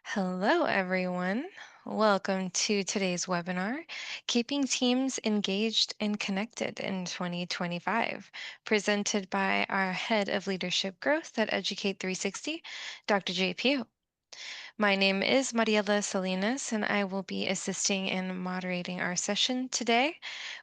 Hello, everyone. Welcome to today's webinar, Keeping Teams Engaged and Connected in 2025, presented by our Head of Leadership Growth at Educate 360, Dr. Jay Pugh. My name is Mariela Salinas, and I will be assisting and moderating our session today.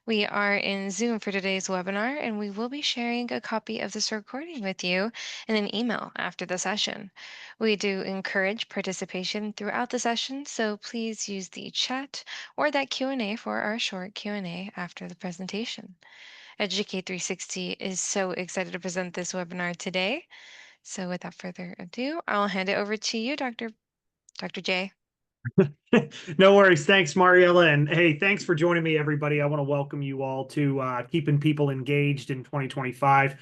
We are in Zoom for today's webinar, and we will be sharing a copy of this recording with you in an email after the session. We do encourage participation throughout the session, so please use the chat or that Q&A for our short Q&A after the presentation. Educate 360 is so excited to present this webinar today. So without further ado, I'll hand it over to you, Dr. J. No worries. Thanks, Mariella. And hey, thanks for joining me, everybody. I want to welcome you all to keeping people engaged in 2025.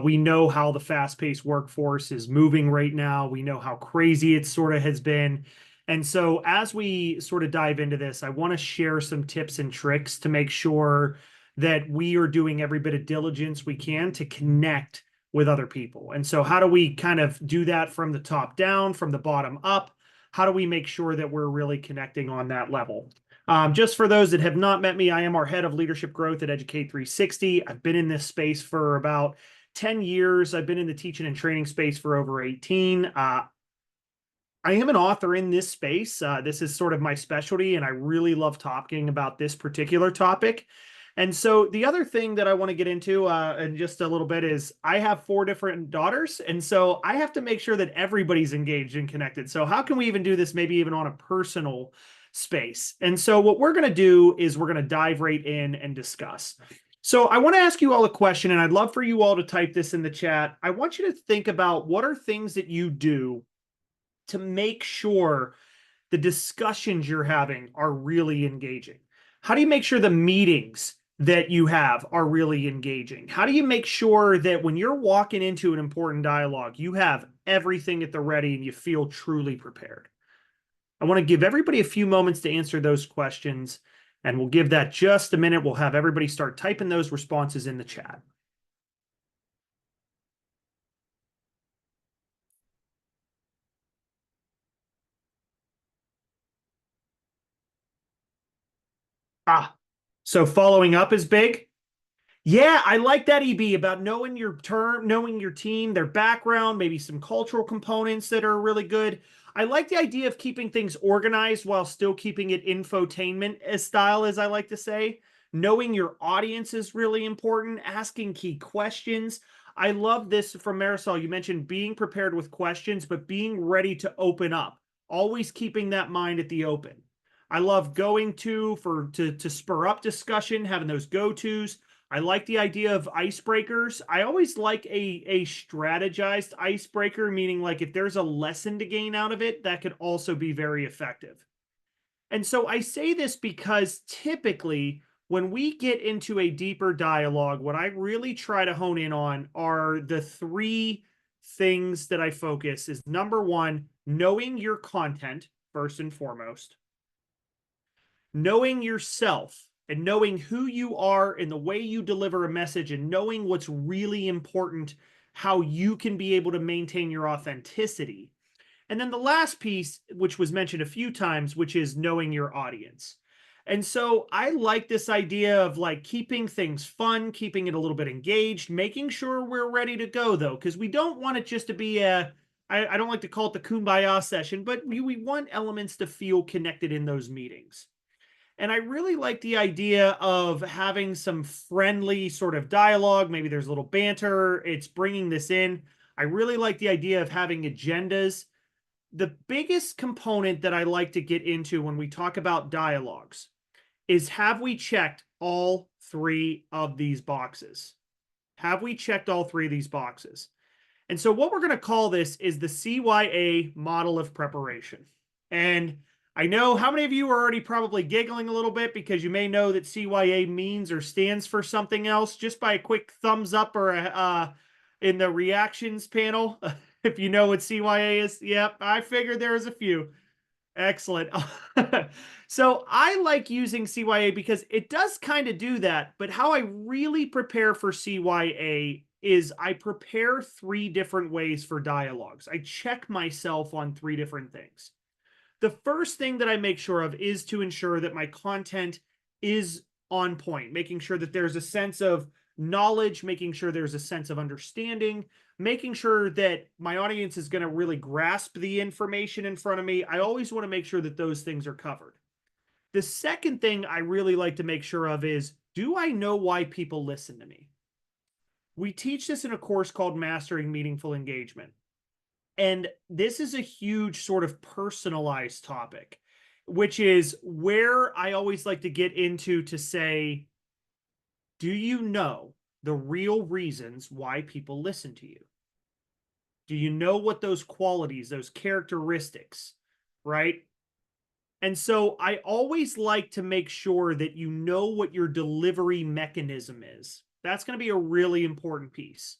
We know how the fast-paced workforce is moving right now. We know how crazy it sort of has been. And so as we sort of dive into this, I want to share some tips and tricks to make sure that we are doing every bit of diligence we can to connect with other people. And so how do we kind of do that from the top down, from the bottom up? How do we make sure that we're really connecting on that level? Just for those that have not met me, I am our head of leadership growth at Educate 360. I've been in this space for about 10 years. I've been in the teaching and training space for over 18. I am an author in this space. This is sort of my specialty, and I really love talking about this particular topic. And so the other thing that I want to get into in just a little bit is I have 4 different daughters. And so I have to make sure that everybody's engaged and connected. So how can we even do this maybe even on a personal space? And so what we're going to do is we're going to dive right in and discuss. So I want to ask you all a question, and I'd love for you all to type this in the chat. I want you to think about what are things that you do to make sure the discussions you're having are really engaging. How do you make sure the meetings that you have are really engaging? How do you make sure that when you're walking into an important dialogue, you have everything at the ready and you feel truly prepared? I want to give everybody a few moments to answer those questions, and we'll give that just a minute. We'll have everybody start typing those responses in the chat. So following up is big. Yeah, I like that, EB, about knowing your term, knowing your team, their background, maybe some cultural components that are really good. I like the idea of keeping things organized while still keeping it infotainment as style, as I like to say. Knowing your audience is really important, asking key questions. I love this from Marisol. You mentioned being prepared with questions, but being ready to open up, always keeping that mind at the open. I love going to spur up discussion, having those go-tos. I like the idea of icebreakers. I always like a strategized icebreaker, meaning like if there's a lesson to gain out of it, that could also be very effective. And so I say this because typically when we get into a deeper dialogue, what I really try to hone in on are the 3 things that I focus is number 1, knowing your content first and foremost, knowing yourself and knowing who you are and the way you deliver a message and knowing what's really important, how you can be able to maintain your authenticity. And then the last piece, which was mentioned a few times, which is knowing your audience. And so I like this idea of like keeping things fun, keeping it a little bit engaged, making sure we're ready to go though, because we don't want it just to be I don't like to call it the kumbaya session, but we want elements to feel connected in those meetings. And I really like the idea of having some friendly sort of dialogue. Maybe there's a little banter. It's bringing this in. I really like the idea of having agendas. The biggest component that I like to get into when we talk about dialogues is, have we checked all 3 of these boxes? Have we checked all 3 of these boxes? And so what we're going to call this is the CYA model of preparation. And I know how many of you are already probably giggling a little bit because you may know that CYA means or stands for something else just by a quick thumbs up or in the reactions panel. If you know what CYA is. Yep, I figured there was a few. Excellent. So I like using CYA because it does kind of do that, but how I really prepare for CYA is I prepare 3 different ways for dialogues. I check myself on 3 different things. The first thing that I make sure of is to ensure that my content is on point, making sure that there's a sense of knowledge, making sure there's a sense of understanding, making sure that my audience is going to really grasp the information in front of me. I always want to make sure that those things are covered. The second thing I really like to make sure of is, do I know why people listen to me? We teach this in a course called Mastering Meaningful Engagement. And this is a huge sort of personalized topic, which is where I always like to get into to say, do you know the real reasons why people listen to you? Do you know what those qualities, those characteristics, right? And so I always like to make sure that you know what your delivery mechanism is. That's going to be a really important piece.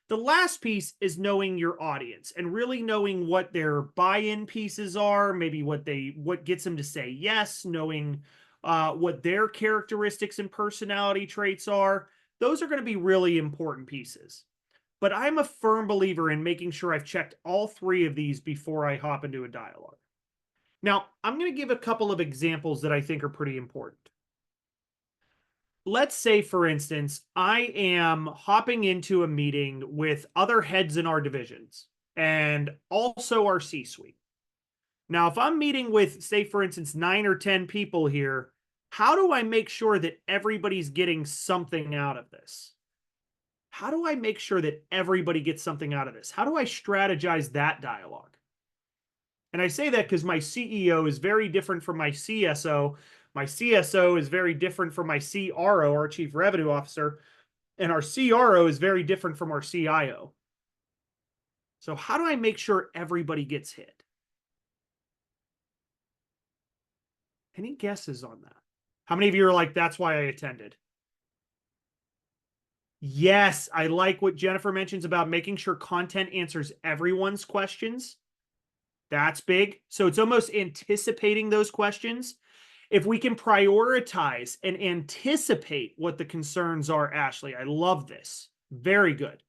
The last piece is knowing your audience and really knowing what their buy-in pieces are, maybe what gets them to say yes, knowing what their characteristics and personality traits are. Those are going to be really important pieces. But I'm a firm believer in making sure I've checked all three of these before I hop into a dialogue. Now, I'm going to give a couple of examples that I think are pretty important. Let's say, for instance, I am hopping into a meeting with other heads in our divisions and also our C suite. Now, if I'm meeting with, say, for instance, 9 or 10 people here, how do I make sure that everybody's getting something out of this? How do I make sure that everybody gets something out of this? How do I strategize that dialogue? And I say that because my CEO is very different from my CSO. My CSO is very different from my CRO, our Chief Revenue Officer, and our CRO is very different from our CIO. So, how do I make sure everybody gets hit? Any guesses on that? How many of you are like, that's why I attended? Yes, I like what Jennifer mentions about making sure content answers everyone's questions. That's big. So it's almost anticipating those questions. If we can prioritize and anticipate what the concerns are, Ashley, I love this. Very good.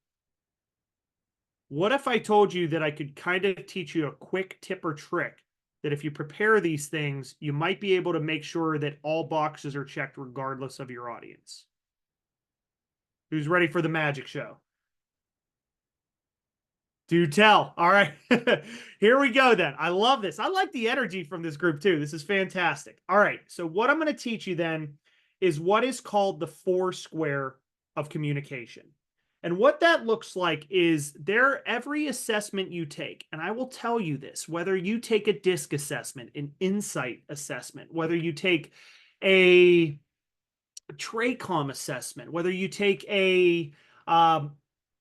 What if I told you that I could kind of teach you a quick tip or trick that if you prepare these things, you might be able to make sure that all boxes are checked regardless of your audience? Who's ready for the magic show? Do tell. All right. Here we go then. I love this. I like the energy from this group too. This is fantastic. All right. So, what I'm going to teach you then is what is called the four square of communication. And what that looks like is every assessment you take, and I will tell you this, whether you take a DISC assessment, an insight assessment, whether you take a TRACOM assessment, whether you take a um,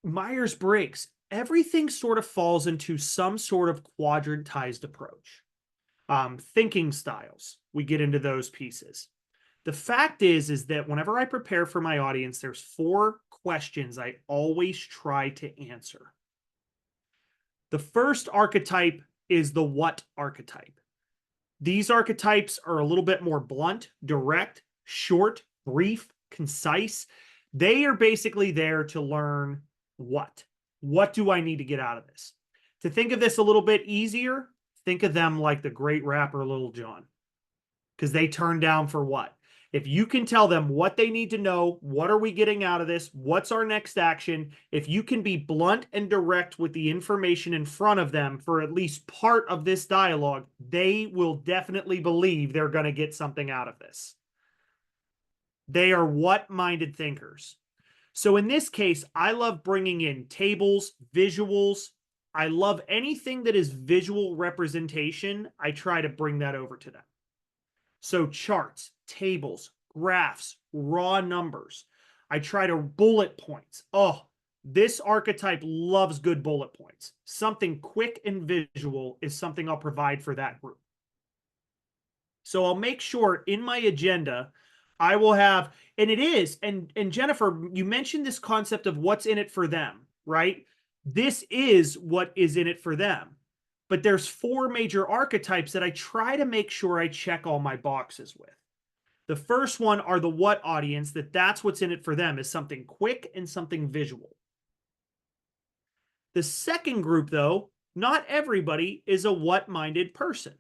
Myers Briggs, everything sort of falls into some sort of quadrantized approach. Thinking styles, we get into those pieces. The fact is that whenever I prepare for my audience, there's four questions I always try to answer. The first archetype is the what archetype. These archetypes are a little bit more blunt, direct, short, brief, concise. They are basically there to learn what. What do I need to get out of this? To think of this a little bit easier, think of them like the great rapper Lil Jon, because they turn down for what? If you can tell them what they need to know, what are we getting out of this? What's our next action? If you can be blunt and direct with the information in front of them for at least part of this dialogue, they will definitely believe they're going to get something out of this. They are what-minded thinkers. So in this case, I love bringing in tables, visuals. I love anything that is visual representation. I try to bring that over to them. So charts, tables, graphs, raw numbers. I try to bullet points. Oh, this archetype loves good bullet points. Something quick and visual is something I'll provide for that group. So I'll make sure in my agenda, I will have, and it is, and Jennifer, you mentioned this concept of what's in it for them, right? This is what is in it for them. But there's four major archetypes that I try to make sure I check all my boxes with. The first one are the what audience, that's what's in it for them, is something quick and something visual. The second group, though, not everybody is a what-minded person.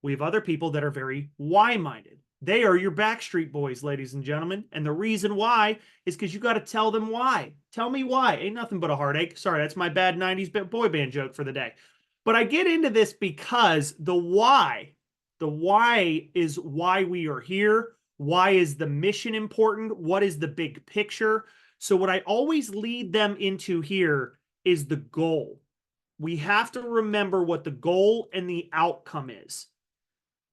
We have other people that are very why minded. They are your Backstreet Boys, ladies and gentlemen. And the reason why is because you got to tell them why. Tell me why. Ain't nothing but a heartache. Sorry, that's my bad 90s boy band joke for the day. But I get into this because the why is why we are here. Why is the mission important? What is the big picture? So, what I always lead them into here is the goal. We have to remember what the goal and the outcome is.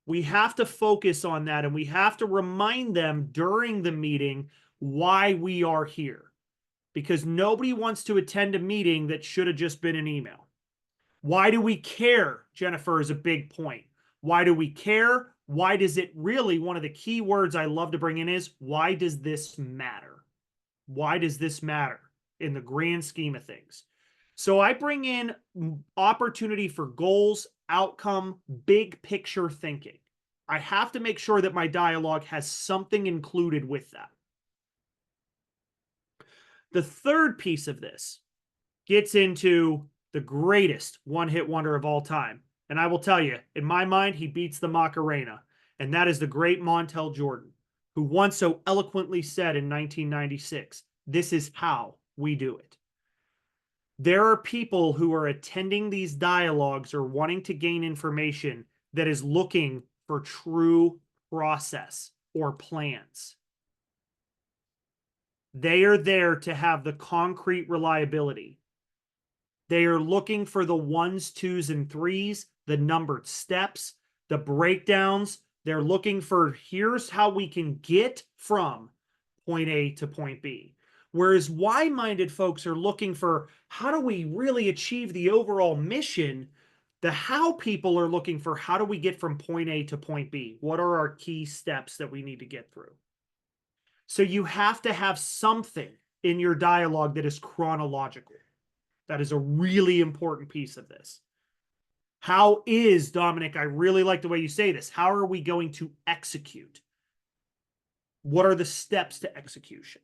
We have to focus on that, and we have to remind them during the meeting why we are here, because nobody wants to attend a meeting that should have just been an email. Why do we care? Jennifer is a big point. Why do we care? Why does it really, one of the key words I love to bring in is, why does this matter? Why does this matter in the grand scheme of things? So I bring in opportunity for goals, outcome, big picture thinking. I have to make sure that my dialogue has something included with that. The third piece of this gets into the greatest one-hit wonder of all time. And I will tell you, in my mind, he beats the Macarena. And that is the great Montel Jordan, who once so eloquently said in 1996, "This is how we do it." There are people who are attending these dialogues or wanting to gain information that is looking for true process or plans. They are there to have the concrete reliability. They are looking for the ones, twos, and threes, the numbered steps, the breakdowns. They're looking for here's how we can get from point A to point B. Whereas why minded folks are looking for how do we really achieve the overall mission? The how people are looking for how do we get from point A to point B? What are our key steps that we need to get through? So you have to have something in your dialogue that is chronological. That is a really important piece of this. How is, Dominic, I really like the way you say this. How are we going to execute? What are the steps to execution?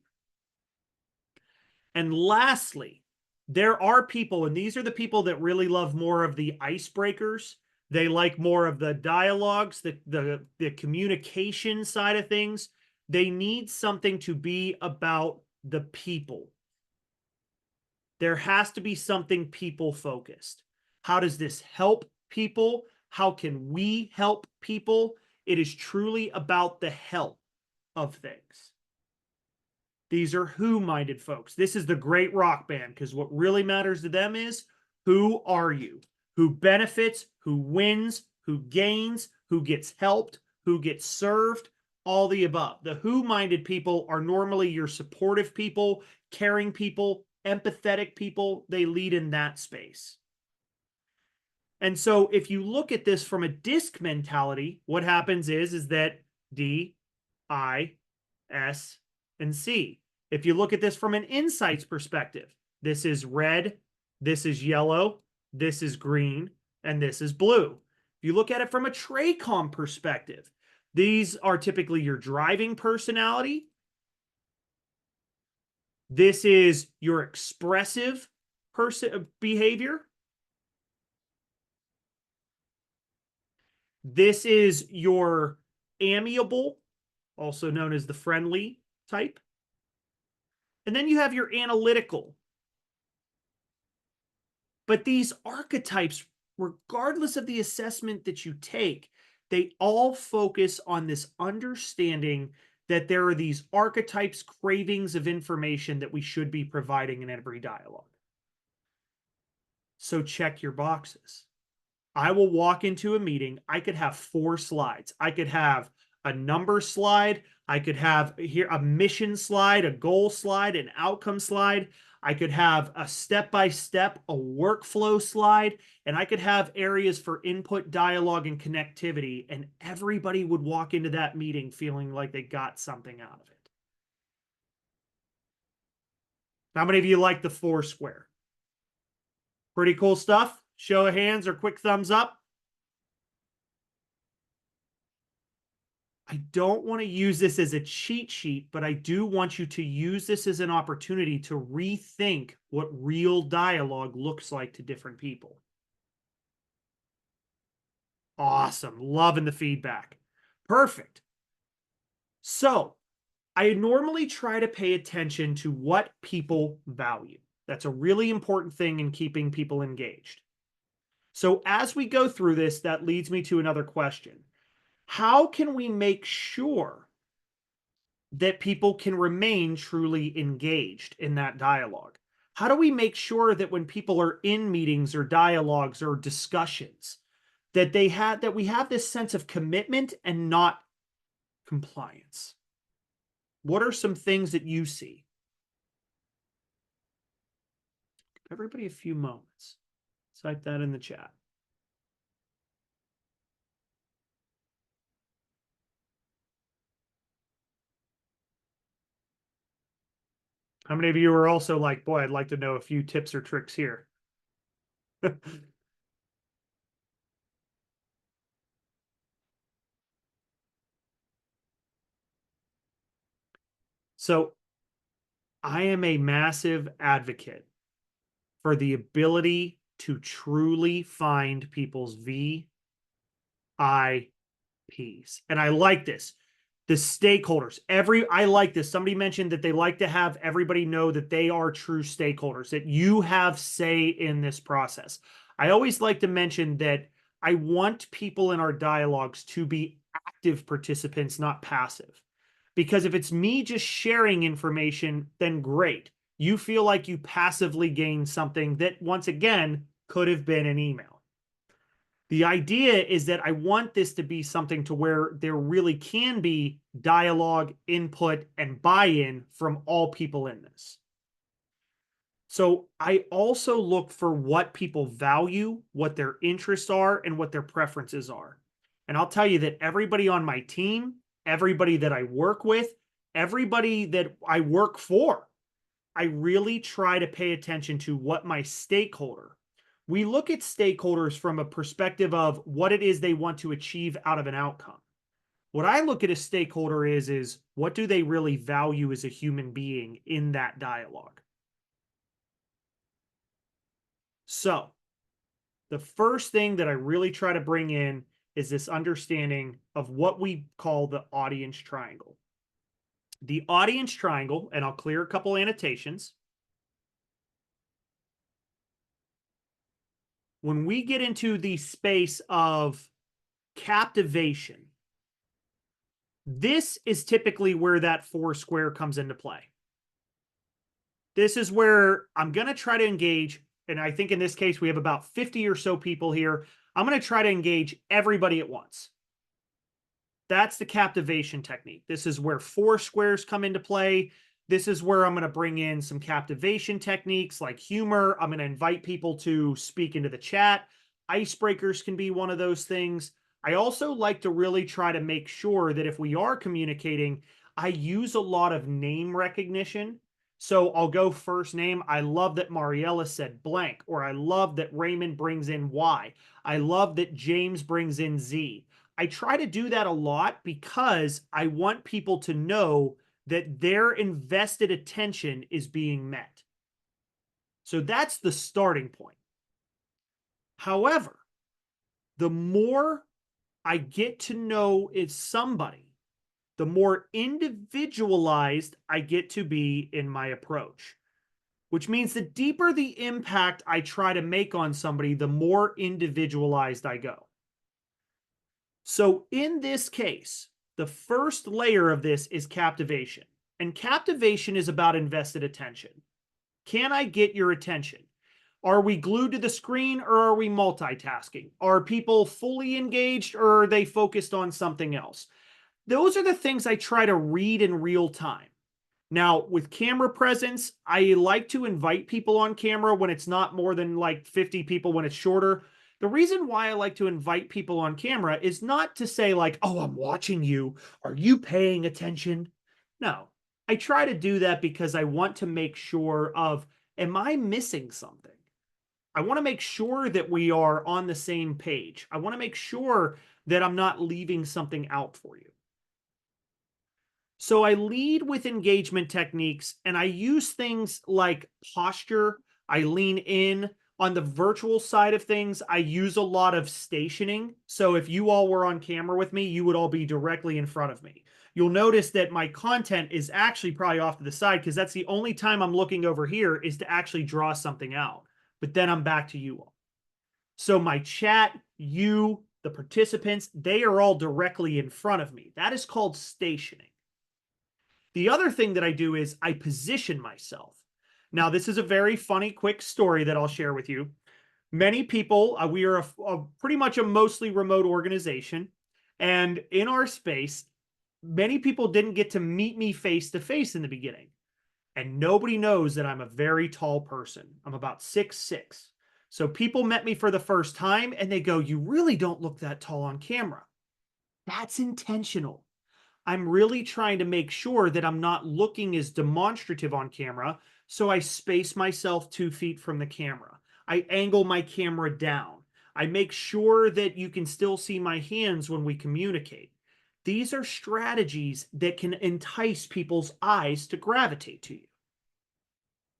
And lastly, there are people, and these are the people that really love more of the icebreakers. They like more of the dialogues, the communication side of things. They need something to be about the people. There has to be something people focused. How does this help people? How can we help people? It is truly about the help of things. These are who-minded folks. This is the great rock band, because what really matters to them is who are you? Who benefits? Who wins? Who gains? Who gets helped? Who gets served? All the above. The who-minded people are normally your supportive people, caring people, empathetic people. They lead in that space. And so if you look at this from a DISC mentality, what happens is that D, I, S, and C. If you look at this from an insights perspective, this is red, this is yellow, this is green, and this is blue. If you look at it from a TRACOM perspective, these are typically your driving personality. This is your expressive behavior. This is your amiable, also known as the friendly type. And then you have your analytical. But these archetypes, regardless of the assessment that you take, they all focus on this understanding that there are these archetypes, cravings of information that we should be providing in every dialogue. So check your boxes. I will walk into a meeting. I could have 4 slides. I could have a number slide. I could have here a mission slide, a goal slide, an outcome slide. I could have a step-by-step, a workflow slide, and I could have areas for input, dialogue, and connectivity. And everybody would walk into that meeting feeling like they got something out of it. How many of you like the 4 square? Pretty cool stuff. Show of hands or quick thumbs up. I don't want to use this as a cheat sheet, but I do want you to use this as an opportunity to rethink what real dialogue looks like to different people. Awesome. Loving the feedback. Perfect. So I normally try to pay attention to what people value. That's a really important thing in keeping people engaged. So as we go through this, that leads me to another question. How can we make sure that people can remain truly engaged in that dialogue? How do we make sure that when people are in meetings or dialogues or discussions, that we have this sense of commitment and not compliance? What are some things that you see? Everybody a few moments. Type that in the chat. How many of you are also like, boy, I'd like to know a few tips or tricks here? So I am a massive advocate for the ability to truly find people's VIPs. And I like this. The stakeholders, I like this. Somebody mentioned that they like to have everybody know that they are true stakeholders, that you have say in this process. I always like to mention that I want people in our dialogues to be active participants, not passive. Because if it's me just sharing information, then great. You feel like you passively gained something that, once again, could have been an email. The idea is that I want this to be something to where there really can be dialogue, input, and buy-in from all people in this. So I also look for what people value, what their interests are, and what their preferences are. And I'll tell you that everybody on my team, everybody that I work with, everybody that I work for, I really try to pay attention to what my stakeholder. We look at stakeholders from a perspective of what it is they want to achieve out of an outcome. What I look at a stakeholder is what do they really value as a human being in that dialogue? So, the first thing that I really try to bring in is this understanding of what we call the audience triangle. The audience triangle, and I'll clear a couple annotations. When we get into the space of captivation, this is typically where that four square comes into play. This is where I'm going to try to engage. And I think in this case, we have about 50 or so people here. I'm going to try to engage everybody at once. That's the captivation technique. This is where four squares come into play. This is where I'm going to bring in some captivation techniques like humor. I'm going to invite people to speak into the chat. Icebreakers can be one of those things. I also like to really try to make sure that if we are communicating, I use a lot of name recognition. So I'll go first name. I love that Mariella said blank, or I love that Raymond brings in Y. I love that James brings in Z. I try to do that a lot because I want people to know that their invested attention is being met. So that's the starting point. However, the more I get to know is somebody, the more individualized I get to be in my approach, which means the deeper the impact I try to make on somebody, the more individualized I go. So in this case, the first layer of this is captivation. And captivation is about invested attention. Can I get your attention? Are we glued to the screen or are we multitasking? Are people fully engaged or are they focused on something else? Those are the things I try to read in real time. Now, with camera presence, I like to invite people on camera when it's not more than like 50 people, when it's shorter. The reason why I like to invite people on camera is not to say, like, oh, I'm watching you. Are you paying attention? No, I try to do that because I want to make sure of, am I missing something? I want to make sure that we are on the same page. I want to make sure that I'm not leaving something out for you. So I lead with engagement techniques and I use things like posture. I lean in. On the virtual side of things, I use a lot of stationing. So if you all were on camera with me, you would all be directly in front of me. You'll notice that my content is actually probably off to the side because that's the only time I'm looking over here is to actually draw something out. But then I'm back to you all. So my chat, you, the participants, they are all directly in front of me. That is called stationing. The other thing that I do is I position myself. Now, this is a very funny, quick story that I'll share with you. Many people, we are pretty much a mostly remote organization. And in our space, many people didn't get to meet me face to face in the beginning. And nobody knows that I'm a very tall person. I'm about 6'6". So people met me for the first time and they go, "You really don't look that tall on camera." That's intentional. I'm really trying to make sure that I'm not looking as demonstrative on camera. So I space myself 2 feet from the camera. I angle my camera down. I make sure that you can still see my hands when we communicate. These are strategies that can entice people's eyes to gravitate to you.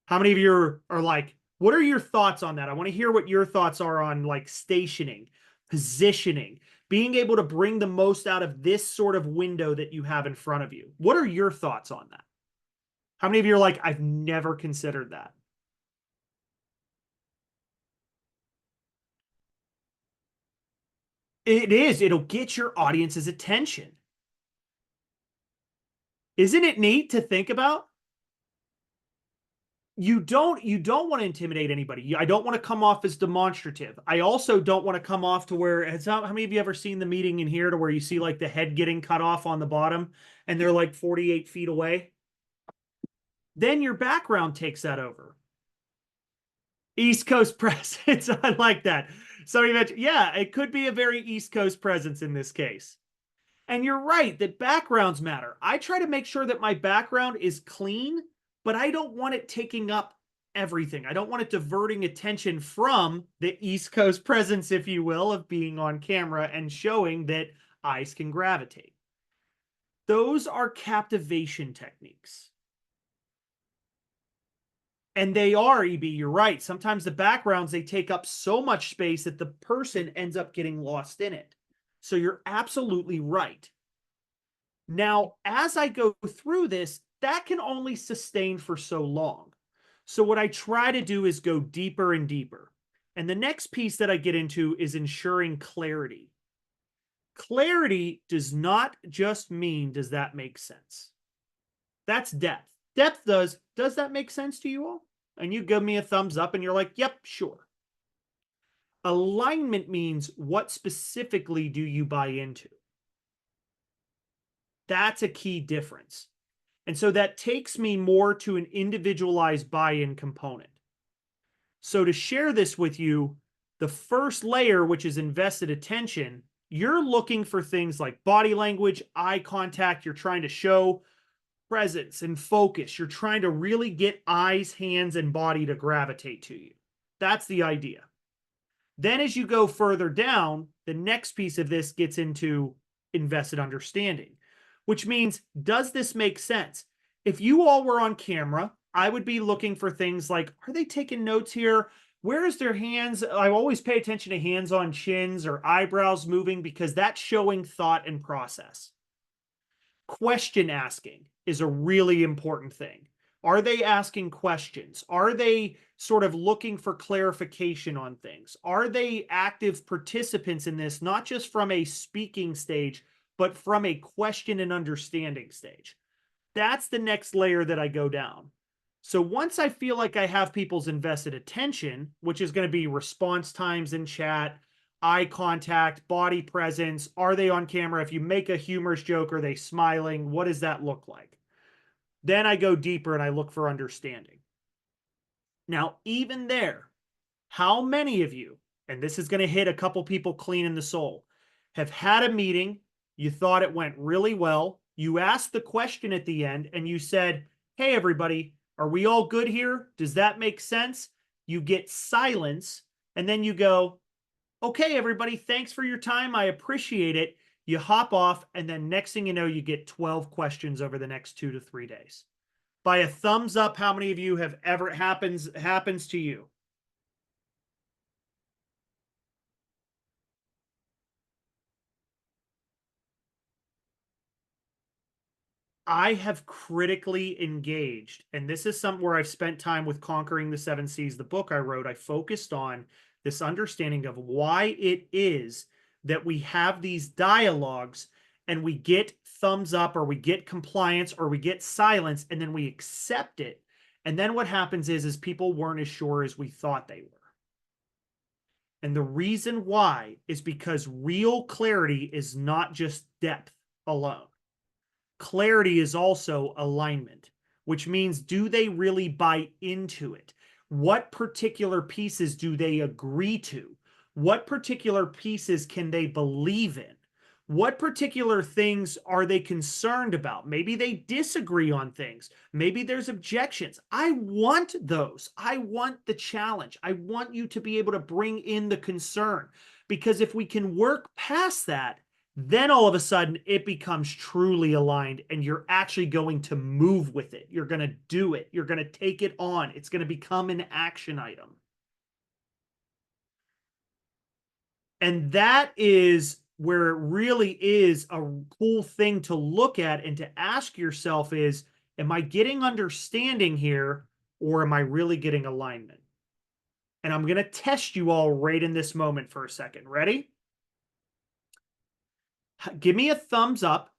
How many of you are like, what are your thoughts on that? I want to hear what your thoughts are on like stationing, positioning, being able to bring the most out of this sort of window that you have in front of you. What are your thoughts on that? How many of you are like, I've never considered that? It is. It'll get your audience's attention. Isn't it neat to think about? You don't want to intimidate anybody. I don't want to come off as demonstrative. I also don't want to come off to where how many of you ever seen the meeting in here to where you see like the head getting cut off on the bottom and they're like 48 feet away? Then your background takes that over. East Coast presence. I like that. Somebody mentioned, yeah, it could be a very East Coast presence in this case. And you're right that backgrounds matter. I try to make sure that my background is clean, but I don't want it taking up everything. I don't want it diverting attention from the East Coast presence, if you will, of being on camera and showing that eyes can gravitate. Those are captivation techniques. And they are, EB, you're right. Sometimes the backgrounds, they take up so much space that the person ends up getting lost in it. So you're absolutely right. Now, as I go through this, that can only sustain for so long. So what I try to do is go deeper and deeper. And the next piece that I get into is ensuring clarity. Clarity does not just mean, does that make sense? That's depth. Depth does that make sense to you all? And you give me a thumbs up and you're like, yep, sure. Alignment means what specifically do you buy into? That's a key difference. And so that takes me more to an individualized buy-in component. So to share this with you, the first layer, which is invested attention, you're looking for things like body language, eye contact. You're trying to show presence and focus. You're trying to really get eyes, hands, and body to gravitate to you. That's the idea. Then as you go further down, the next piece of this gets into invested understanding, which means, does this make sense? If you all were on camera, I would be looking for things like, are they taking notes here? Where is their hands? I always pay attention to hands on chins or eyebrows moving because that's showing thought and process. Question asking is a really important thing. Are they asking questions? Are they sort of looking for clarification on things? Are they active participants in this, not just from a speaking stage, but from a question and understanding stage? That's the next layer that I go down. So once I feel like I have people's invested attention, which is going to be response times in chat, eye contact, body presence, are they on camera? If you make a humorous joke, are they smiling? What does that look like? Then I go deeper and I look for understanding. Now, even there, how many of you, and this is going to hit a couple people clean in the soul, have had a meeting, you thought it went really well, you asked the question at the end, and you said, hey, everybody, are we all good here? Does that make sense? You get silence, and then you go, okay, everybody, thanks for your time. I appreciate it. You hop off, and then next thing you know, you get 12 questions over the next 2 to 3 days. By a thumbs up, how many of you have ever happens to you? I have critically engaged, and this is something where I've spent time with Conquering the Seven Seas, the book I wrote. I focused on this understanding of why it is that we have these dialogues and we get thumbs up or we get compliance or we get silence and then we accept it. And then what happens is people weren't as sure as we thought they were. And the reason why is because real clarity is not just depth alone. Clarity is also alignment, which means do they really buy into it? What particular pieces do they agree to? What particular pieces can they believe in? What particular things are they concerned about? Maybe they disagree on things. Maybe there's objections. I want those. I want the challenge. I want you to be able to bring in the concern because if we can work past that, then all of a sudden it becomes truly aligned and you're actually going to move with it. You're going to do it. You're going to take it on. It's going to become an action item. And that is where it really is a cool thing to look at and to ask yourself is, am I getting understanding here or am I really getting alignment? And I'm going to test you all right in this moment for a second. Ready? Give me a thumbs up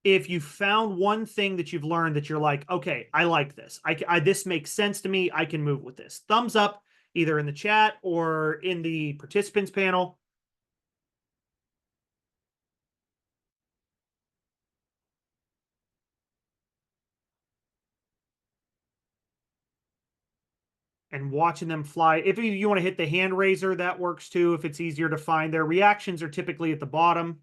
if you found one thing that you've learned that you're like, okay, I like this. This makes sense to me. I can move with this. Thumbs up either in the chat or in the participants panel. And watching them fly. If you want to hit the hand raiser, that works too. If it's easier to find, their reactions are typically at the bottom.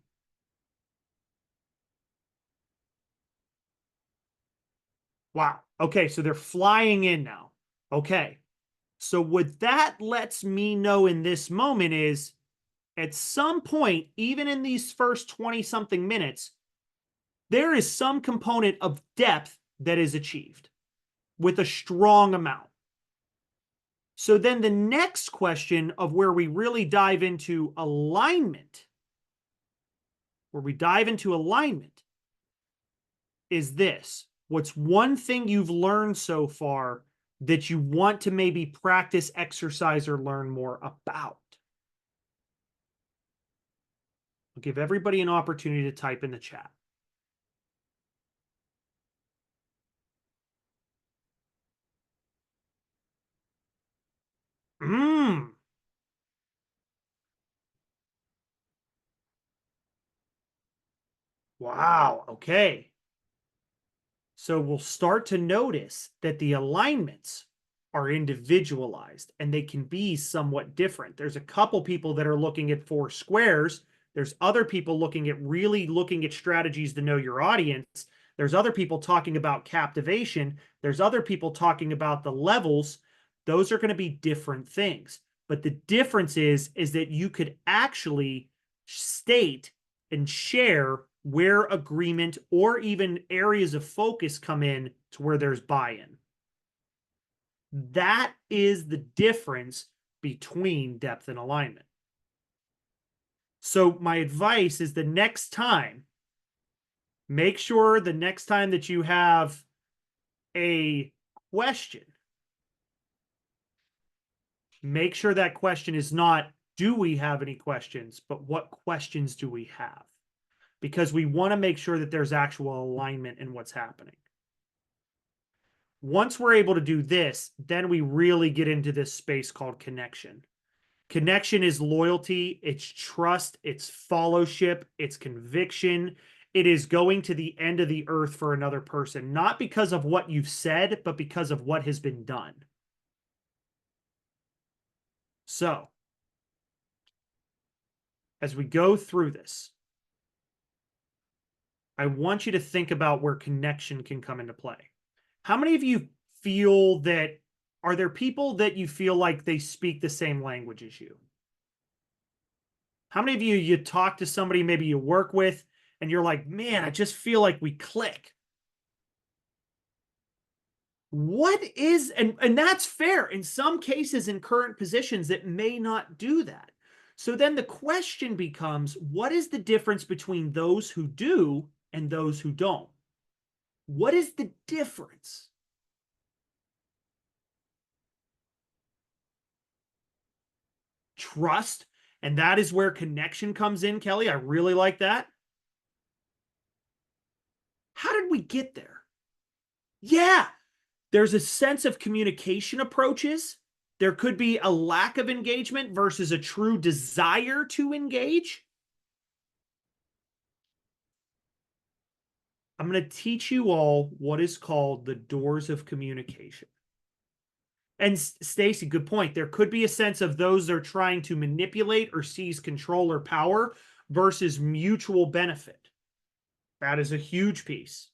Wow. Okay, so they're flying in now. Okay. So what that lets me know in this moment is at some point, even in these first 20 something minutes, there is some component of depth that is achieved with a strong amount. So then the next question of where we really dive into alignment, is this. What's one thing you've learned so far that you want to maybe practice, exercise, or learn more about? I'll give everybody an opportunity to type in the chat. Mmm. Wow. Okay. So we'll start to notice that the alignments are individualized and they can be somewhat different. There's a couple people that are looking at 4 squares. There's other people looking at strategies to know your audience. There's other people talking about captivation. There's other people talking about the levels. Those are going to be different things. But the difference is that you could actually state and share where agreement or even areas of focus come in to where there's buy-in. That is the difference between depth and alignment. So my advice is the next time, make sure the next time that you have a question, make sure that question is not, do we have any questions, but what questions do we have? Because we want to make sure that there's actual alignment in what's happening. Once we're able to do this, then we really get into this space called connection. Connection is loyalty, it's trust, it's fellowship, it's conviction. It is going to the end of the earth for another person, not because of what you've said, but because of what has been done. So, as we go through this, I want you to think about where connection can come into play. How many of you feel that, are there people that you feel like they speak the same language as you? How many of you talk to somebody maybe you work with and you're like, man, I just feel like we click? What is, and that's fair. In some cases, in current positions, that may not do that. So then the question becomes, what is the difference between those who do and those who don't? What is the difference? Trust. And that is where connection comes in, Kelly. I really like that. How did we get there? Yeah, there's a sense of communication approaches. There could be a lack of engagement versus a true desire to engage. I'm going to teach you all what is called the doors of communication. And Stacy, good point. There could be a sense of those that are trying to manipulate or seize control or power versus mutual benefit. That is a huge piece.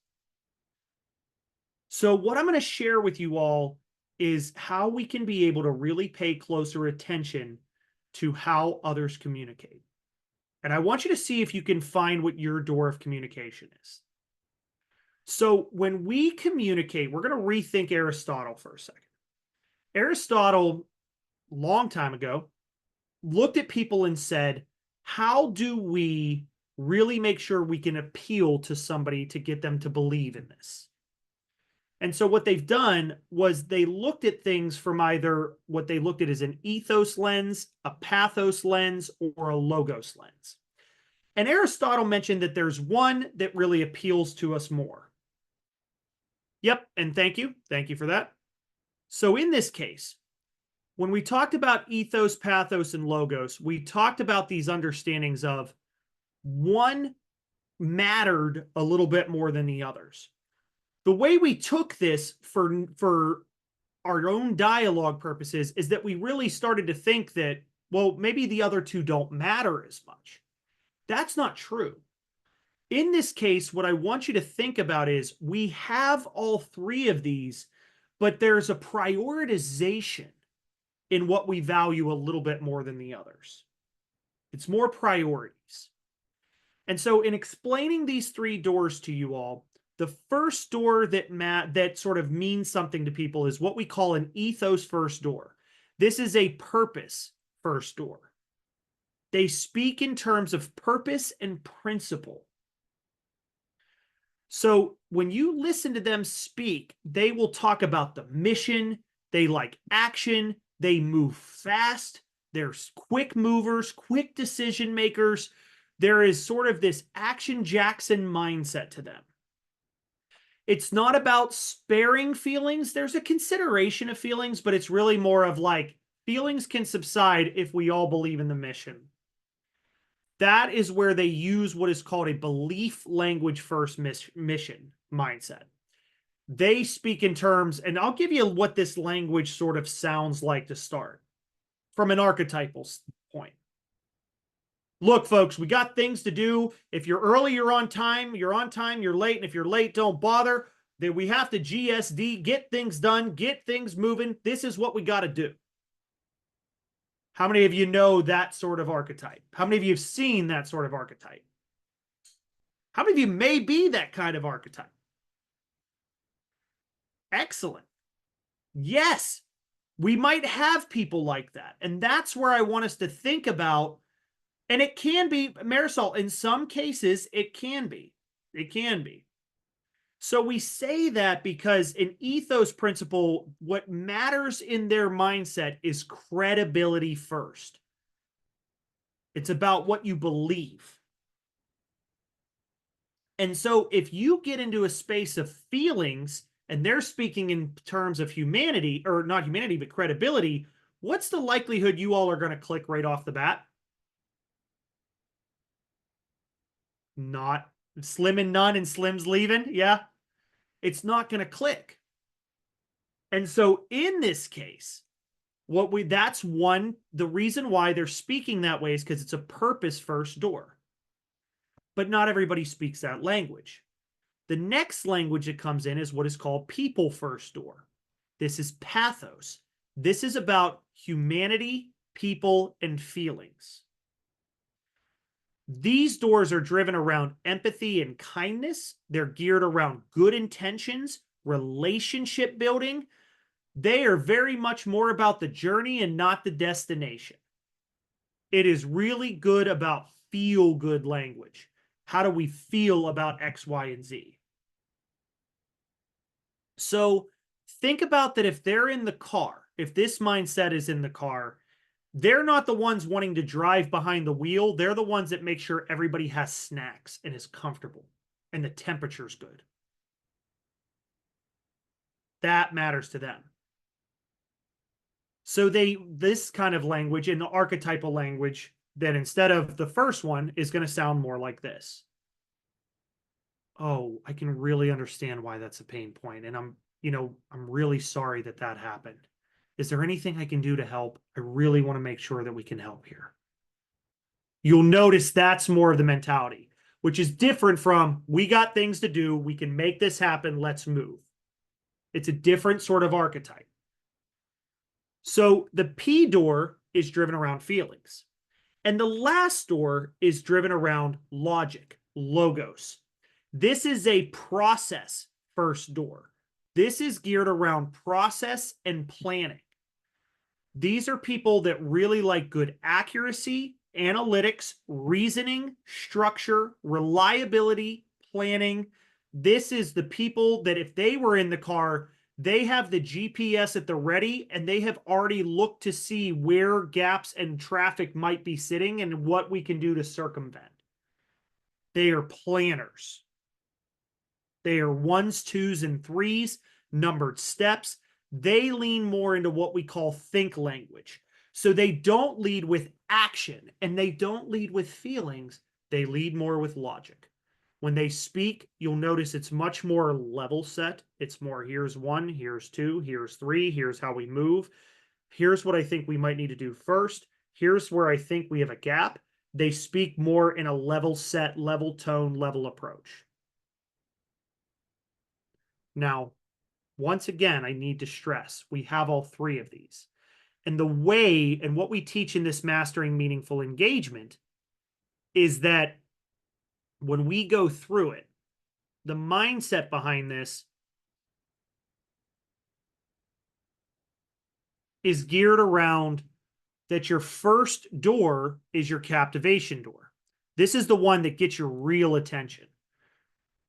So, what I'm going to share with you all is how we can be able to really pay closer attention to how others communicate. And I want you to see if you can find what your door of communication is. So, when we communicate, we're going to rethink Aristotle for a second. Aristotle, long time ago, looked at people and said, how do we really make sure we can appeal to somebody to get them to believe in this? And so what they've done was they looked at things from either what they looked at as an ethos lens, a pathos lens, or a logos lens. And Aristotle mentioned that there's one that really appeals to us more. Yep, and thank you. Thank you for that. So in this case, when we talked about ethos, pathos, and logos, we talked about these understandings of one mattered a little bit more than the others. The way we took this for our own dialogue purposes is that we really started to think that, well, maybe the other two don't matter as much. That's not true. In this case, what I want you to think about is we have all three of these, but there's a prioritization in what we value a little bit more than the others. It's more priorities. And so, in explaining these three doors to you all, the first door that sort of means something to people is what we call an ethos first door. This is a purpose first door. They speak in terms of purpose and principle. So when you listen to them speak, they will talk about the mission. They like action. They move fast. They're quick movers, quick decision makers. There is sort of this Action Jackson mindset to them. It's not about sparing feelings. There's a consideration of feelings, but it's really more of like feelings can subside if we all believe in the mission. That is where they use what is called a belief language first mission mindset. They speak in terms, and I'll give you what this language sort of sounds like to start from an archetypal point. Look, folks, we got things to do. If you're early, you're on time. You're on time, you're late. And if you're late, don't bother. That we have to GSD, get things done, get things moving. This is what we got to do. How many of you know that sort of archetype? How many of you have seen that sort of archetype? How many of you may be that kind of archetype? Excellent. Yes, we might have people like that. And that's where I want us to think about. And it can be, Marisol, in some cases, it can be. It can be. So we say that because an ethos principle, what matters in their mindset is credibility first. It's about what you believe. And so if you get into a space of feelings and they're speaking in terms of humanity, or not humanity, but credibility, what's the likelihood you all are going to click right off the bat? Not Slim and none, and Slim's leaving. Yeah. It's not going to click. And so in this case, that's one, the reason why they're speaking that way is because it's a purpose first door. But not everybody speaks that language. The next language that comes in is what is called people first door. This is pathos. This is about humanity, people, and feelings. These doors are driven around empathy and kindness. They're geared around good intentions, relationship building. They are very much more about the journey and not the destination. It is really good about feel good language. How do we feel about X, Y, and Z? So think about that if they're in the car, if this mindset is in the car, they're not the ones wanting to drive behind the wheel. They're the ones that make sure everybody has snacks and is comfortable and the temperature's good. That matters to them. So this kind of language in the archetypal language, then instead of the first one is going to sound more like this. Oh, I can really understand why that's a pain point. And I'm really sorry that that happened. Is there anything I can do to help? I really want to make sure that we can help here. You'll notice that's more of the mentality, which is different from we got things to do. We can make this happen. Let's move. It's a different sort of archetype. So the P door is driven around feelings. And the last door is driven around logic, logos. This is a process first door. This is geared around process and planning. These are people that really like good accuracy, analytics, reasoning, structure, reliability, planning. This is the people that if they were in the car, they have the GPS at the ready and they have already looked to see where gaps and traffic might be sitting and what we can do to circumvent. They are planners. They are ones, twos, and threes, numbered steps. They lean more into what we call think language. So they don't lead with action and they don't lead with feelings. They lead more with logic. When they speak, you'll notice it's much more level set. It's more here's one, here's two, here's three, here's how we move. Here's what I think we might need to do first. Here's where I think we have a gap. They speak more in a level set, level tone, level approach. Now, once again, I need to stress we have all three of these. And the way and what we teach in this mastering meaningful engagement is that when we go through it, the mindset behind this is geared around that your first door is your captivation door. This is the one that gets your real attention.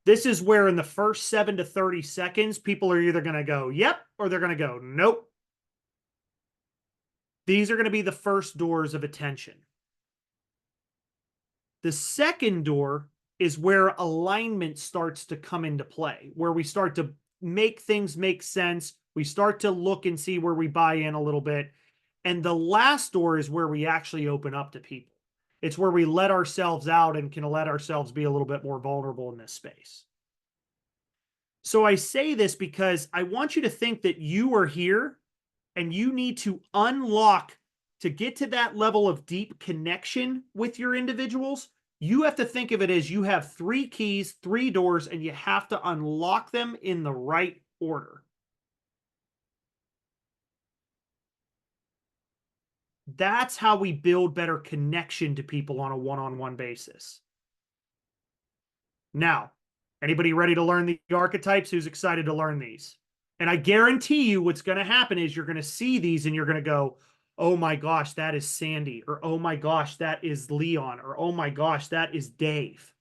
This is where in the first 7 to 30 seconds, people are either going to go, yep, or they're going to go, nope. These are going to be the first doors of attention. The second door is where alignment starts to come into play, where we start to make things make sense. We start to look and see where we buy in a little bit. And the last door is where we actually open up to people. It's where we let ourselves out and can let ourselves be a little bit more vulnerable in this space. So I say this because I want you to think that you are here and you need to unlock to get to that level of deep connection with your individuals. You have to think of it as you have three keys, three doors, and you have to unlock them in the right order. That's how we build better connection to people on a one-on-one basis. Now, anybody ready to learn the archetypes? Who's excited to learn these? And I guarantee you what's going to happen is you're going to see these and you're going to go, oh my gosh, that is Sandy, or oh my gosh, that is Leon, or oh my gosh, that is Dave.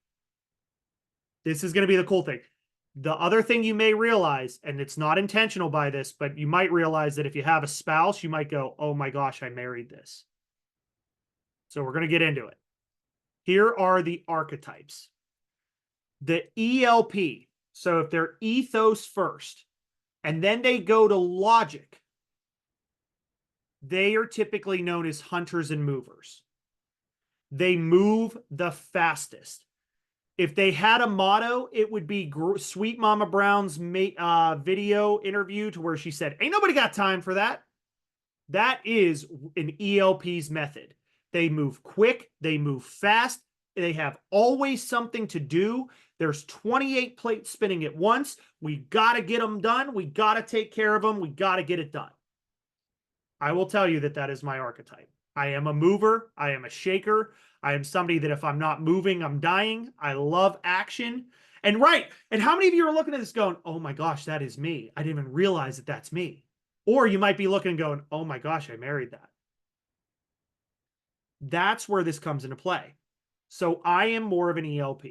This is going to be the cool thing. The other thing you may realize, and it's not intentional by this, but you might realize that if you have a spouse, you might go, oh my gosh, I married this. So we're going to get into it. Here are the archetypes. The ELP. So if they're ethos first, and then they go to logic, they are typically known as hunters and movers. They move the fastest. If they had a motto, it would be Sweet Mama Brown's video interview to where she said, ain't nobody got time for that. That is an ELP's method. They move quick. They move fast. They have always something to do. There's 28 plates spinning at once. We got to get them done. We got to take care of them. We got to get it done. I will tell you that that is my archetype. I am a mover. I am a shaker. I am somebody that if I'm not moving, I'm dying. I love action. And right. And how many of you are looking at this going, oh my gosh, that is me. I didn't even realize that that's me. Or you might be looking and going, oh my gosh, I married that. That's where this comes into play. So I am more of an ELP.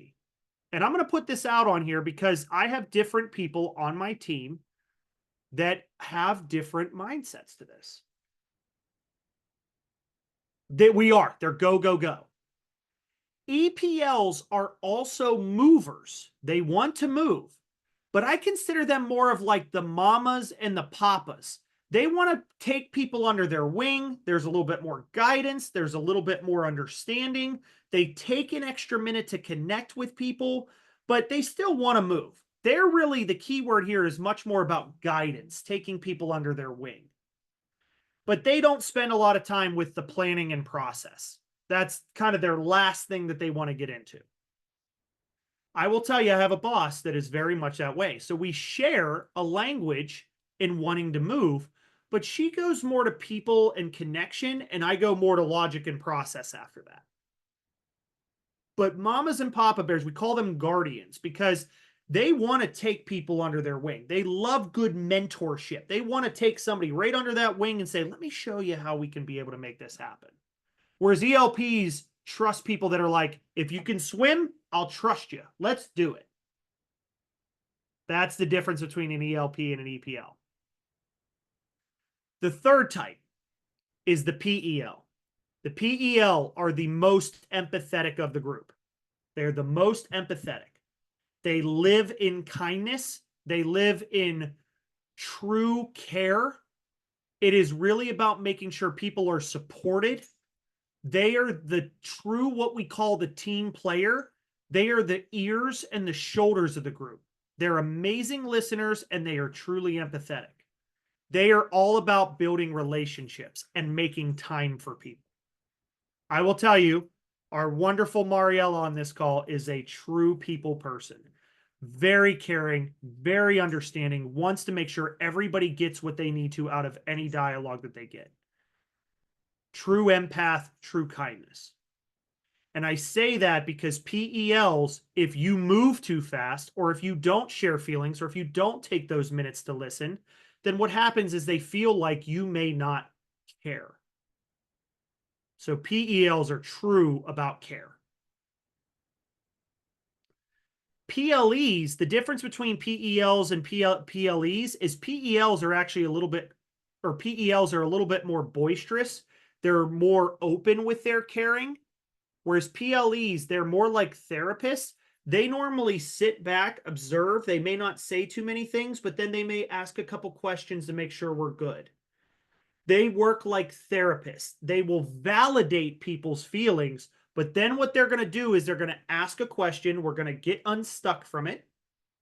And I'm going to put this out on here because I have different people on my team that have different mindsets to this. That we are. They're go, go, go. EPLs are also movers. They want to move, but I consider them more of like the mamas and the papas. They want to take people under their wing. There's a little bit more guidance, there's a little bit more understanding. They take an extra minute to connect with people, but they still want to move. They're really the key word here is much more about guidance, taking people under their wing. But they don't spend a lot of time with the planning and process. That's kind of their last thing that they want to get into. I will tell you, I have a boss that is very much that way. So we share a language in wanting to move, but she goes more to people and connection, and I go more to logic and process after that. But mamas and papa bears, we call them guardians because they want to take people under their wing. They love good mentorship. They want to take somebody right under that wing and say, let me show you how we can be able to make this happen. Whereas ELPs trust people that are like, if you can swim, I'll trust you. Let's do it. That's the difference between an ELP and an EPL. The third type is the PEL. The PEL are the most empathetic of the group. They're the most empathetic. They live in kindness. They live in true care. It is really about making sure people are supported. They are the true, what we call the team player. They are the ears and the shoulders of the group. They're amazing listeners and they are truly empathetic. They are all about building relationships and making time for people. I will tell you, our wonderful Mariella on this call is a true people person. Very caring, very understanding, wants to make sure everybody gets what they need to out of any dialogue that they get. True empath, true kindness. And I say that because PELs, if you move too fast, or if you don't share feelings, or if you don't take those minutes to listen, then what happens is they feel like you may not care. So PELs are true about care. PLEs, the difference between PELs and PLEs is PELs are actually a little bit, or PELs are a little bit more boisterous. They're more open with their caring. Whereas PLEs, they're more like therapists. They normally sit back, observe. They may not say too many things, but then they may ask a couple questions to make sure we're good. They work like therapists. They will validate people's feelings, but then what they're going to do is they're going to ask a question. We're going to get unstuck from it.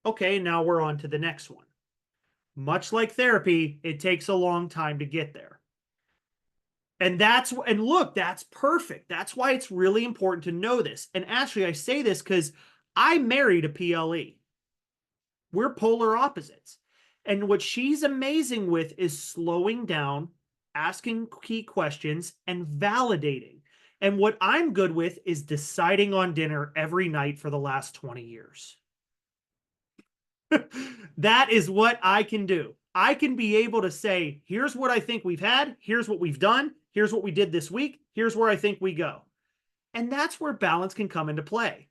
Okay, now we're on to the next one. Much like therapy, it takes a long time to get there. And look, that's perfect. That's why it's really important to know this. And actually, I say this because I married a PLE. We're polar opposites. And what she's amazing with is slowing down, asking key questions, and validating. And what I'm good with is deciding on dinner every night for the last 20 years. That is what I can do. I can be able to say, here's what I think we've had, here's what we've done, here's what we did this week, here's where I think we go. And that's where balance can come into play.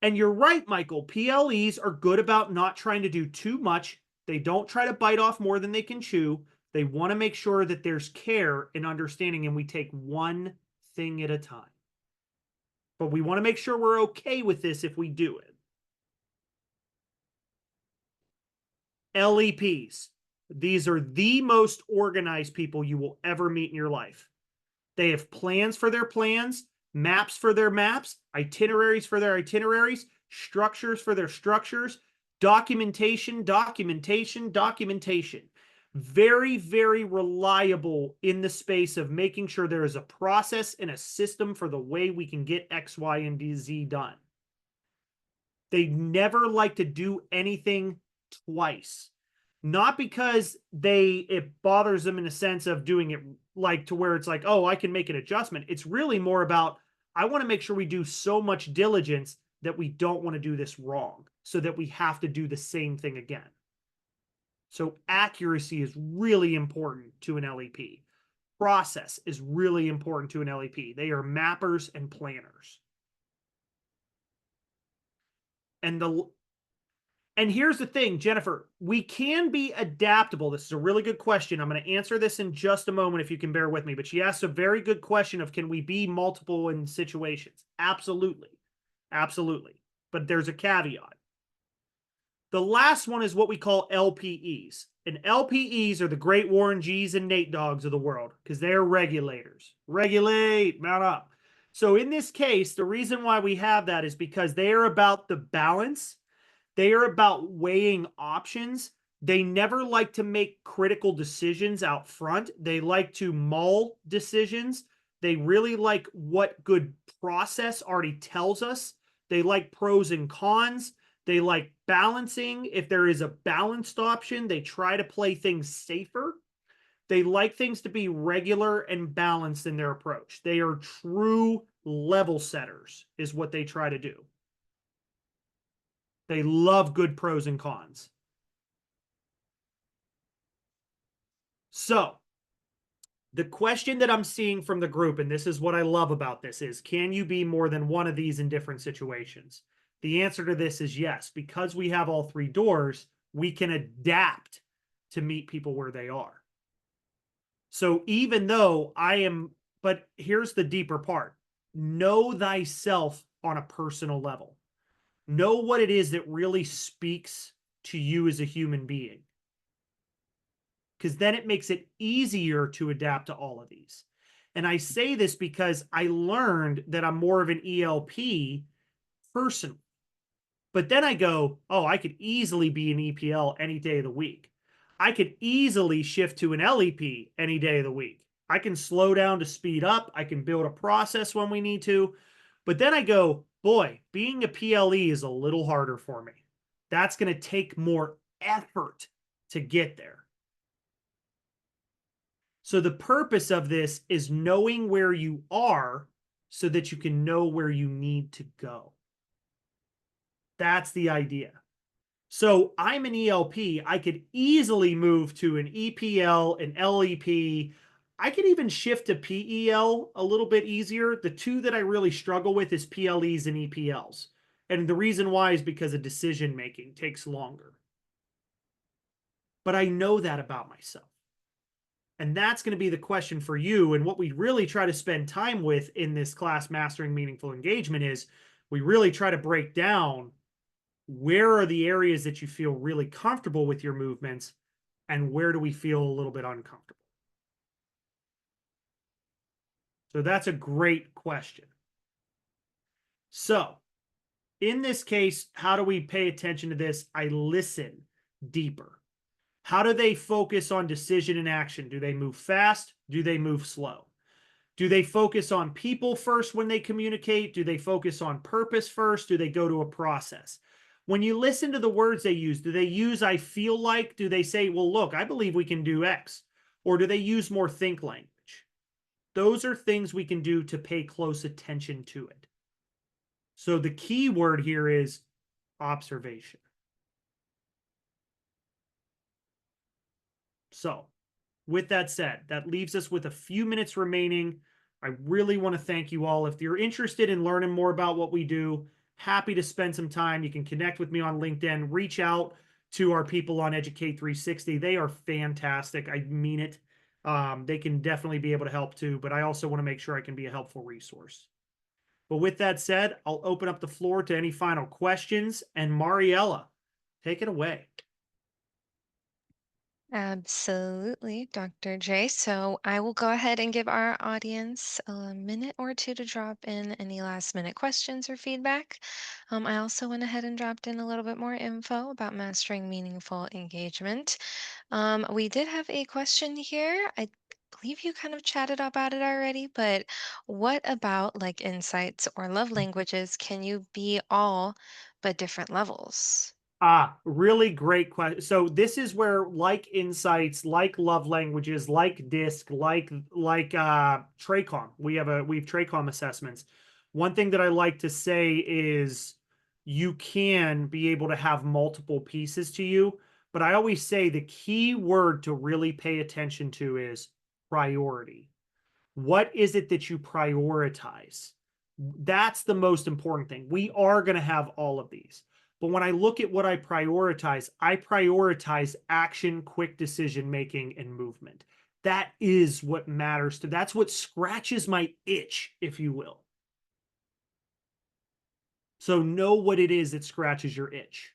And you're right, Michael. PLEs are good about not trying to do too much. They don't try to bite off more than they can chew. They want to make sure that there's care and understanding, and we take one thing at a time. But we want to make sure we're okay with this if we do it. LEPs. These are the most organized people you will ever meet in your life. They have plans for their plans, maps for their maps, itineraries for their itineraries, structures for their structures, documentation, documentation, documentation. Very, very reliable in the space of making sure there is a process and a system for the way we can get X, Y, and Z done. They never like to do anything twice. Not because it bothers them in a sense of doing it like to where it's like, oh, I can make an adjustment. It's really more about, I want to make sure we do so much diligence that we don't want to do this wrong so that we have to do the same thing again. So accuracy is really important to an LEP. Process is really important to an LEP. They are mappers and planners. And And here's the thing, Jennifer, we can be adaptable. This is a really good question. I'm going to answer this in just a moment if you can bear with me. But she asked a very good question of can we be multiple in situations? Absolutely. Absolutely. But there's a caveat. The last one is what we call LPEs. And LPEs are the great Warren G's and Nate Dogs of the world because they're regulators. Regulate, mount up. So in this case, the reason why we have that is because they are about the balance. They are about weighing options. They never like to make critical decisions out front. They like to mull decisions. They really like what good process already tells us. They like pros and cons. They like balancing. If there is a balanced option, they try to play things safer. They like things to be regular and balanced in their approach. They are true level setters, is what they try to do. They love good pros and cons. So, the question that I'm seeing from the group, and this is what I love about this, is can you be more than one of these in different situations? The answer to this is yes. Because we have all three doors, we can adapt to meet people where they are. So even though I am, but here's the deeper part, know thyself on a personal level. Know what it is that really speaks to you as a human being. Because then it makes it easier to adapt to all of these. And I say this because I learned that I'm more of an ELP person. But then I go, oh, I could easily be an EPL any day of the week. I could easily shift to an LEP any day of the week. I can slow down to speed up. I can build a process when we need to. But then I go, boy, being a PLE is a little harder for me. That's going to take more effort to get there. So the purpose of this is knowing where you are so that you can know where you need to go. That's the idea. So I'm an ELP. I could easily move to an EPL, an LEP. I could even shift to PEL a little bit easier. The two that I really struggle with is PLEs and EPLs. And the reason why is because of decision making takes longer. But I know that about myself. And that's going to be the question for you. And what we really try to spend time with in this class, Mastering Meaningful Engagement, is we really try to break down where are the areas that you feel really comfortable with your movements and where do we feel a little bit uncomfortable. So that's a great question. So in this case, how do we pay attention to this? I listen deeper. How do they focus on decision and action? Do they move fast? Do they move slow? Do they focus on people first when they communicate? Do they focus on purpose first? Do they go to a process? When you listen to the words they use, do they use I feel like? Do they say, well, look, I believe we can do X? Or do they use more think language? Those are things we can do to pay close attention to it. So the key word here is observation. So with that said, that leaves us with a few minutes remaining. I really want to thank you all. If you're interested in learning more about what we do, happy to spend some time. You can connect with me on LinkedIn, reach out to our people on Educate 360. They are fantastic. I mean it. They can definitely be able to help too, but I also want to make sure I can be a helpful resource. But with that said, I'll open up the floor to any final questions. And Mariella, take it away. Absolutely, Dr. J. So I will go ahead and give our audience a minute or two to drop in any last minute questions or feedback. I also went ahead and dropped in a little bit more info about mastering meaningful engagement. We did have a question here. I believe you kind of chatted about it already, but what about like insights or love languages can you be all but different levels? Really great question. So this is where like insights, like love languages, like DISC, like TRACOM. We've TRACOM assessments. One thing that I like to say is you can be able to have multiple pieces to you, but I always say the key word to really pay attention to is priority. What is it that you prioritize? That's the most important thing. We are going to have all of these. But when I look at what I prioritize action, quick decision making, and movement. That is what matters to, that's what scratches my itch, if you will. So know what it is that scratches your itch.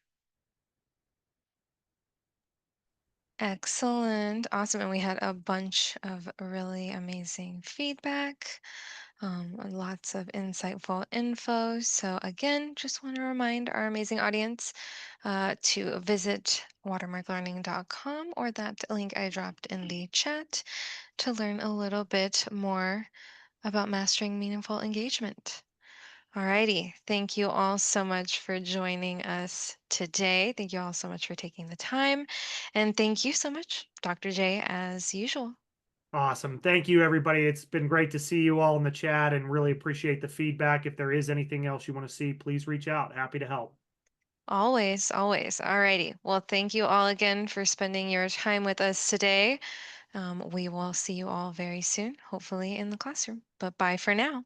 Excellent. Awesome. And we had a bunch of really amazing feedback, lots of insightful info. So, again, just want to remind our amazing audience to visit watermarklearning.com or that link I dropped in the chat to learn a little bit more about mastering meaningful engagement. Alrighty. Thank you all so much for joining us today. Thank you all so much for taking the time. And thank you so much, Dr. J, as usual. Awesome. Thank you, everybody. It's been great to see you all in the chat and really appreciate the feedback. If there is anything else you want to see, please reach out. Happy to help. Always, always. Alrighty. Well, thank you all again for spending your time with us today. We will see you all very soon, hopefully in the classroom. But bye for now.